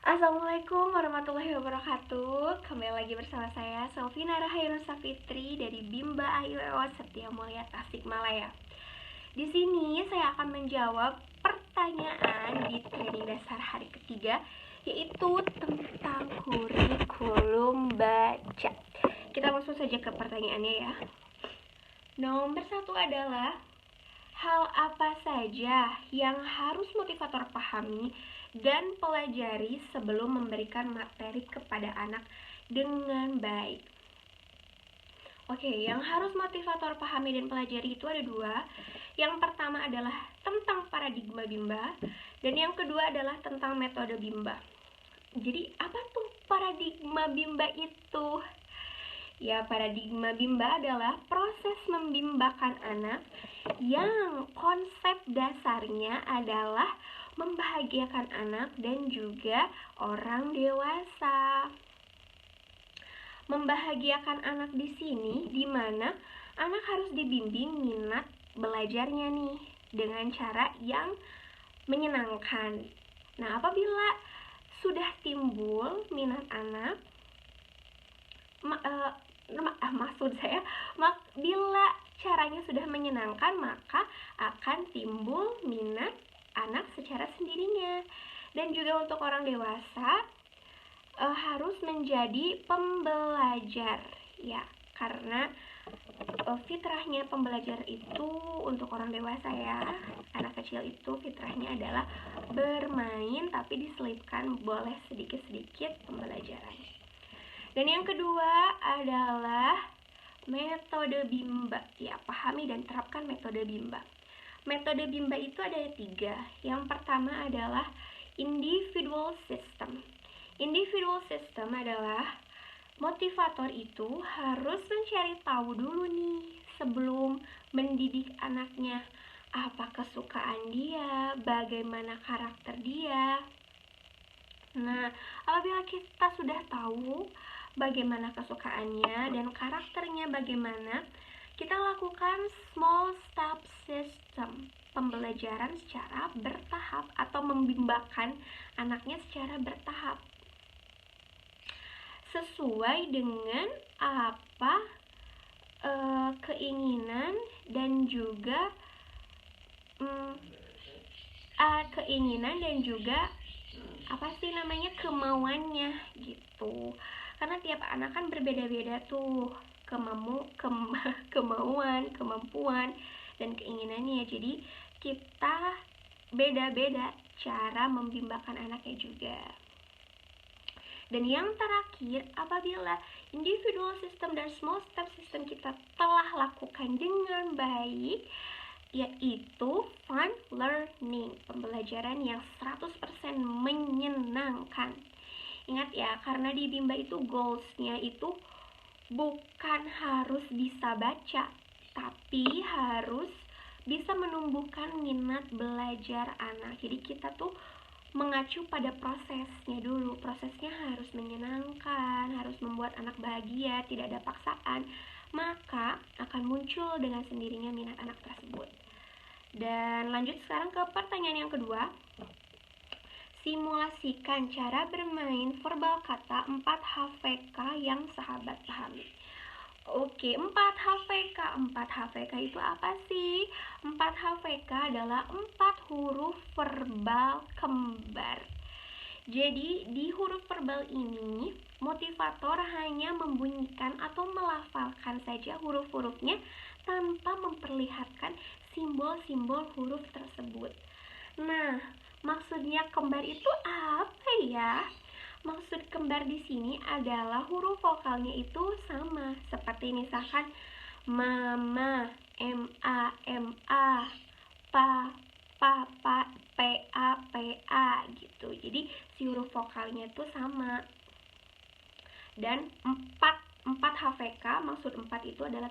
Assalamualaikum warahmatullahi wabarakatuh. Kembali lagi bersama saya Selvina Rahayu Safitri dari Bimba AIWO Setia Mulia Tasikmalaya. Di sini saya akan menjawab pertanyaan di training dasar hari ketiga, yaitu tentang kurikulum baca. Kita langsung saja ke pertanyaannya ya. Nomor 1 adalah, hal apa saja yang harus motivator pahami dan pelajari sebelum memberikan materi kepada anak dengan baik? Oke, yang harus motivator pahami dan pelajari itu ada dua. Yang pertama adalah tentang paradigma Bimba, dan yang kedua adalah tentang metode Bimba. Jadi apa tuh paradigma Bimba itu? Ya, paradigma Bimba adalah proses membimbakan anak yang konsep dasarnya adalah membahagiakan anak dan juga orang dewasa. Membahagiakan anak di sini di mana anak harus dibimbing minat belajarnya nih dengan cara yang menyenangkan. Nah, apabila sudah timbul minat anak, bila caranya sudah menyenangkan, maka akan timbul minat anak secara sendirinya. Dan juga untuk orang dewasa harus menjadi pembelajar ya, karena fitrahnya pembelajar itu untuk orang dewasa ya. Anak kecil itu fitrahnya adalah bermain, tapi diselipkan boleh sedikit-sedikit pembelajaran. Dan yang kedua adalah metode Bimba. Ya, pahami dan terapkan metode Bimba. Metode Bimba itu ada 3. Yang pertama adalah individual system. Individual system adalah motivator itu harus mencari tahu dulu nih sebelum mendidik anaknya, apa kesukaan dia, bagaimana karakter dia. Nah, apabila kita sudah tahu bagaimana kesukaannya dan karakternya bagaimana, kita lakukan small step system, pembelajaran secara bertahap atau membimbakan anaknya secara bertahap sesuai dengan apa keinginan dan juga kemauannya gitu. Karena tiap anak kan berbeda-beda tuh kemauan, kemampuan, dan keinginannya. Jadi kita beda-beda cara membimbakan anaknya juga. Dan yang terakhir, apabila individual system dan small step system kita telah lakukan dengan baik, yaitu fun learning, pembelajaran yang 100% menyenangkan. Ingat ya, karena di Bimba itu goals-nya itu bukan harus bisa baca, tapi harus bisa menumbuhkan minat belajar anak. Jadi kita tuh mengacu pada prosesnya dulu. Prosesnya harus menyenangkan, harus membuat anak bahagia, tidak ada paksaan. Maka akan muncul dengan sendirinya minat anak tersebut. Dan lanjut sekarang ke pertanyaan yang kedua. Simulasikan cara bermain verbal kata 4HVK yang sahabat pahami. Oke, 4HVK. 4HVK itu apa sih? 4HVK adalah 4 huruf verbal kembar. Jadi, di huruf verbal ini, motivator hanya membunyikan atau melafalkan saja huruf-hurufnya tanpa memperlihatkan simbol-simbol huruf tersebut. Nah, maksudnya kembar itu apa ya? Maksud kembar di sini adalah huruf vokalnya itu sama, seperti misalkan mama, ma, ma, pa, pa, pa gitu. Jadi si huruf vokalnya itu sama. Dan 4 HVK, maksud 4 itu adalah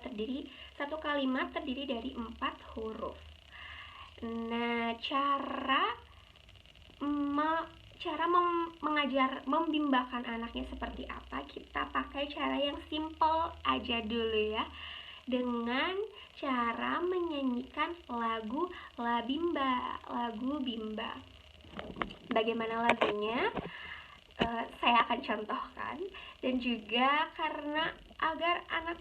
satu kalimat terdiri dari 4 huruf. Nah, cara membimbakan anaknya seperti apa? Kita pakai cara yang simple aja dulu ya, dengan cara menyanyikan lagu Bimba. Bagaimana lagunya? saya akan contohkan, dan juga karena agar anak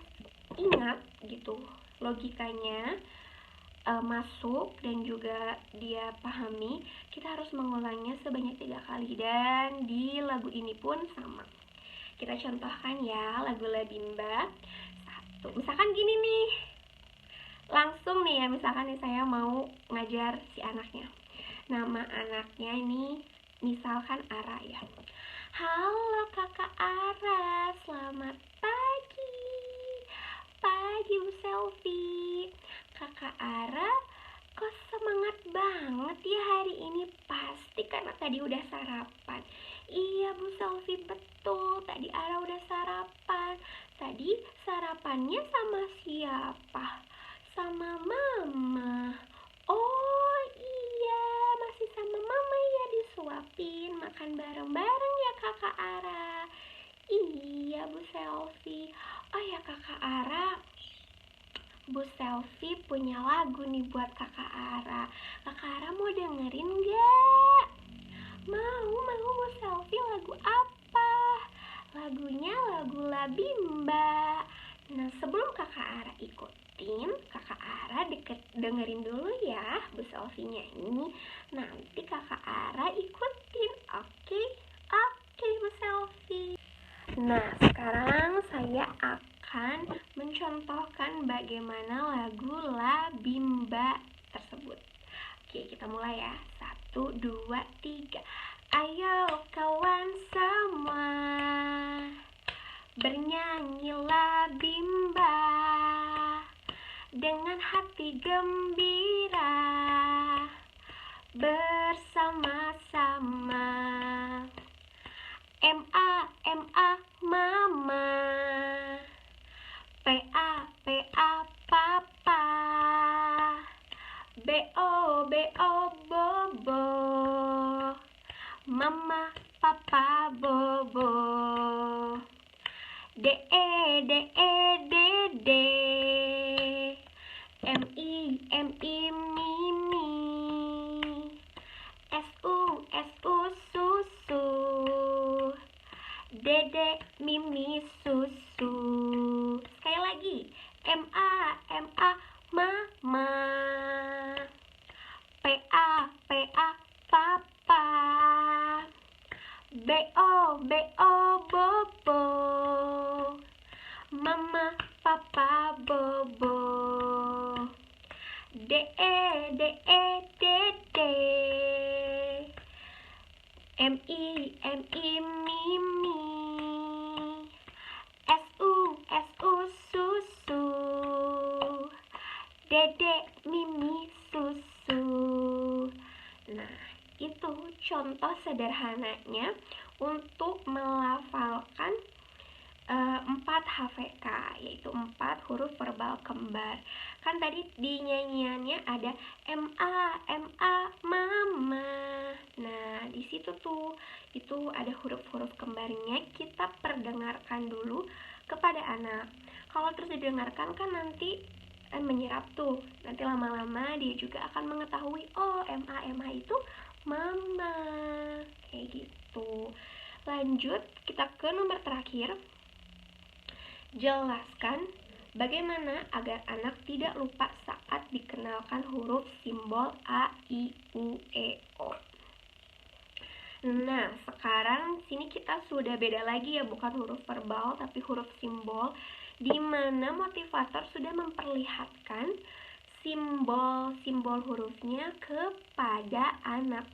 ingat gitu logikanya, masuk dan juga dia pahami, kita harus mengulangnya sebanyak 3 kali. Dan di lagu ini pun sama. Kita contohkan ya lagu La Bimba. Misalkan gini nih, langsung nih ya, misalkan nih saya mau ngajar si anaknya. Nama anaknya ini misalkan Ara ya. Halo kakak Ara, selamat pagi. Pagi Bu Selfie. Kakak Ara, kok semangat banget ya hari ini? Pasti karena tadi udah sarapan. Iya Bu Selfie, betul. Tadi Ara udah sarapan. Tadi sarapannya sama siapa? Sama mama. Oh iya, masih sama mama ya, disuapin. Makan bareng-bareng ya kakak Ara. Iya Bu Selfie. Oh ya kakak Ara, Bu Selfie punya lagu nih buat kakak Ara. Kakak Ara mau dengerin gak? Mau Bu Selfie, lagu apa? Lagunya lagu La Bimba. Nah sebelum kakak Ara ikutin, kakak Ara dengerin dulu ya Bu Selfie nyanyi. Nanti kakak Ara ikutin, oke? Oke Bu Selfie. Nah sekarang saya akan mencontohkan bagaimana lagu La Bimba tersebut. Oke, kita mulai ya. 1, 2, 3. Ayo kawan semua, bernyanyi La Bimba dengan hati gembira, bersama-sama. M-A, M-A, mama. P-A, P-A, papa. B-O, B-O, bobo. Mama, papa, bobo. D-E, D-E, dede. M-I, M-I, mimi. S-U, S-U, susu. Dede, mimi, susu. Sekali lagi. M-A, M-A, mama. P-A, P-A, papa. B-O, B-O, bobo. Mama, papa, bobo. D-E, D-E, dede. M-I, M-I, mimi. S-U, S-U, susu. Dede, mimi, susu. Nah, itu contoh sederhananya untuk melafalkan 4 HVK, yaitu 4 huruf verbal kembar. Kan tadi di nyanyiannya ada M-A, M-A, mama. Nah, di situ tuh itu ada huruf-huruf kembarnya. Kita perdengarkan dulu kepada anak. Kalau terus didengarkan kan nanti menyerap tuh. Nanti lama-lama dia juga akan mengetahui, oh M-A, M-A itu mama. Kayak gitu. Lanjut, kita ke nomor terakhir. Jelaskan bagaimana agar anak tidak lupa saat dikenalkan huruf simbol A, I, U, E, O. Nah, sekarang sini kita sudah beda lagi ya, bukan huruf verbal tapi huruf simbol, di mana motivator sudah memperlihatkan simbol-simbol hurufnya kepada anak.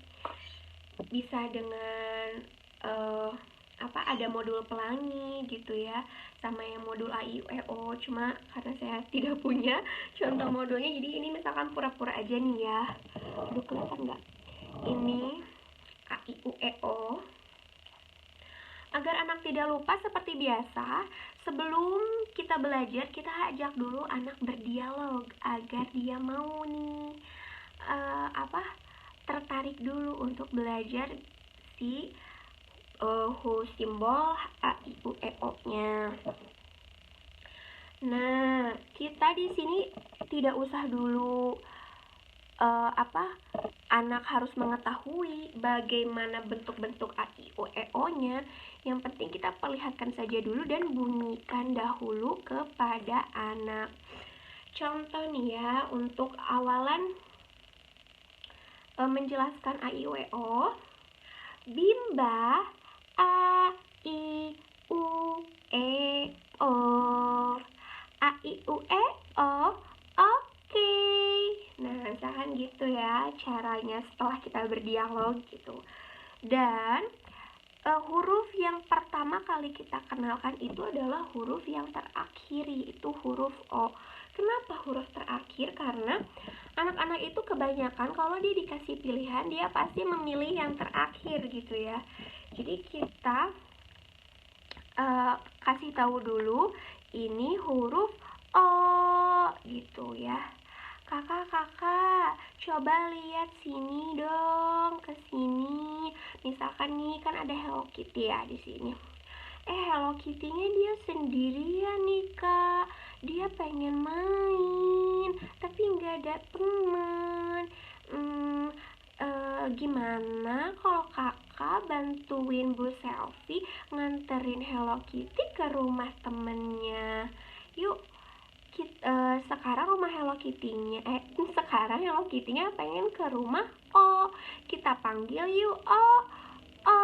Bisa dengan ada modul pelangi gitu ya, sama yang modul A, I, U, E, O. Cuma karena saya tidak punya contoh modulnya, jadi ini misalkan pura-pura aja nih ya. Aduh, kelihatan nggak? Ini A, I, U, E, O. Agar anak tidak lupa seperti biasa, sebelum kita belajar, kita ajak dulu anak berdialog agar dia mau nih tertarik dulu untuk belajar si simbol A, I, U, E, O-nya. Nah, kita di sini tidak usah dulu anak harus mengetahui bagaimana bentuk-bentuk A, I, U, E, O-nya. Yang penting kita perlihatkan saja dulu dan bunyikan dahulu kepada anak. Contoh nih ya, untuk awalan menjelaskan A, I, U, E, O. Bimba A, I, U, E, O. A, I, U, E, O. Oke. Nah, misalkan gitu ya caranya setelah kita berdialog gitu. Dan huruf yang pertama kali kita kenalkan itu adalah huruf yang terakhiri, itu huruf O. Kenapa huruf terakhir? Karena anak-anak itu kebanyakan kalau dia dikasih pilihan, dia pasti memilih yang terakhir gitu ya. Jadi kita kasih tahu dulu ini huruf O gitu ya. Kakak, coba lihat sini dong, ke sini. Misalkan nih kan ada Hello Kitty ya di sini. Hello Kitty-nya dia sendirian nih Kak. Dia pengen main, tapi nggak ada teman. Gimana kalau kakak bantuin Bu Selfie nganterin Hello Kitty ke rumah temennya? Yuk, sekarang rumah Hello Kitty-nya sekarang Hello Kitty-nya pengen ke rumah O. Kita panggil yuk O. O.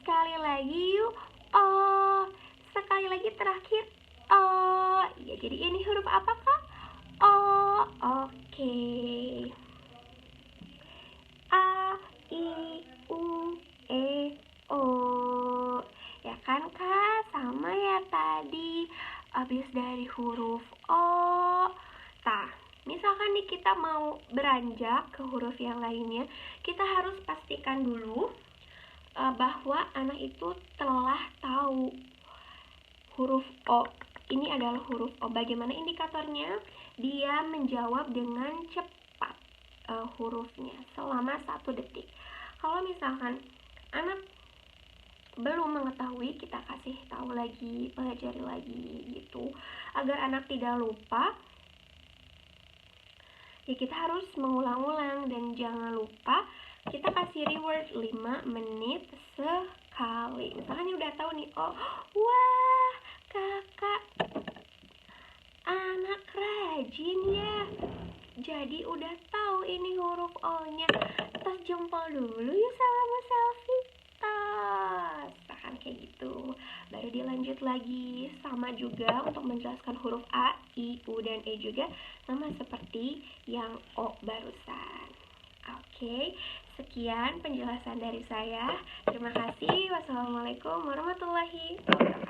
Sekali lagi yuk O. Sekali lagi terakhir O. Ya, jadi ini huruf apa Kak? O. Oke. A, I, U, E, O. Ya kan Kak? Sama ya tadi. Habis dari huruf O. Nah, misalkan nih kita mau beranjak ke huruf yang lainnya, kita harus pastikan dulu bahwa anak itu telah tahu huruf O. Ini adalah huruf O. Bagaimana indikatornya? Dia menjawab dengan cepat hurufnya selama 1 detik. Kalau misalkan anak belum mengetahui, kita kasih tahu lagi, pelajari lagi gitu, agar anak tidak lupa. Ya, kita harus mengulang-ulang dan jangan lupa kita kasih reward 5 menit sekali. Misalkan udah tahu nih, oh, wah, kakak anak rajin ya. Jadi udah tahu ini huruf O-nya. Tas jempol dulu ya sama selfie. Tas. Misalkan kayak gitu. Baru dilanjut lagi. Sama juga untuk menjelaskan huruf A, I, U, dan E juga sama seperti yang O barusan. Oke, sekian penjelasan dari saya. Terima kasih. Wassalamualaikum warahmatullahi wabarakatuh.